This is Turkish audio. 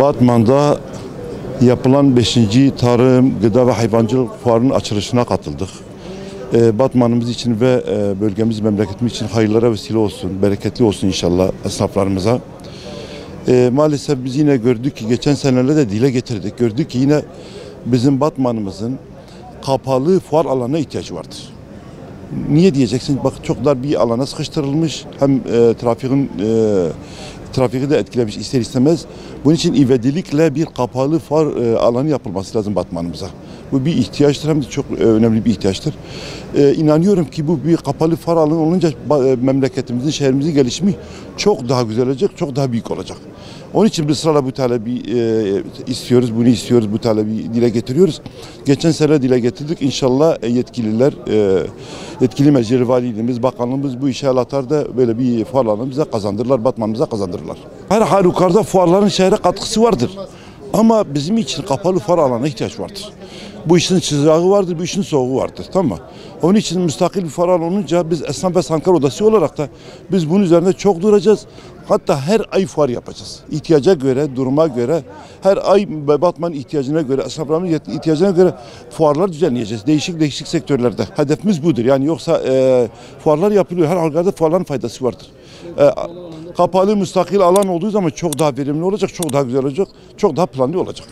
Batman'da yapılan 5. Tarım, Gıda ve Hayvancılık Fuarı'nın açılışına katıldık. Batman'ımız için ve bölgemiz, memleketimiz için hayırlara vesile olsun, bereketli olsun inşallah esnaflarımıza. Maalesef biz yine gördük ki geçen senelerde de dile getirdik. Gördük ki yine bizim Batman'ımızın kapalı fuar alanına ihtiyacı vardır. Niye diyeceksin? Bak çok dar bir alana sıkıştırılmış. Hem trafiği de etkilemiş ister istemez. Bunun için ivedilikle bir kapalı fuar alanı yapılması lazım Batman'ımıza. Bu bir ihtiyaçtır, hem de çok önemli bir ihtiyaçtır. İnanıyorum ki bu bir kapalı fuar alanı olunca memleketimizin, şehrimizin gelişimi çok daha güzel olacak, çok daha büyük olacak. Onun için biz sırayla bu talebi istiyoruz, bunu istiyoruz, bu talebi dile getiriyoruz. Geçen sene dile getirdik. İnşallah yetkililer, yetkili meclis valiliğimiz, bakanlığımız bu işe el atar da böyle bir fuar alanı bize kazandırırlar, Batman'ımıza kazandırırlar. Her halükarda fuarların şehre katkısı vardır. Ama bizim için kapalı fuar alanına ihtiyaç vardır. Bu işin sıcağı vardır, bu işin soğuğu vardır. Tamam mı? Onun için müstakil bir fuar olunca biz Esnaf ve Sanatkar Odası olarak da biz bunun üzerinde çok duracağız. Hatta her ay fuar yapacağız. İhtiyaca göre, duruma göre, her ay Batman ihtiyacına göre, esnafların ihtiyacına göre fuarlar düzenleyeceğiz. Değişik sektörlerde. Hedefimiz budur. Yani yoksa fuarlar yapılıyor. Her halkada fuarların faydası vardır. Kapalı müstakil alan olduğu zaman çok daha verimli olacak, çok daha güzel olacak, çok daha planlı olacak.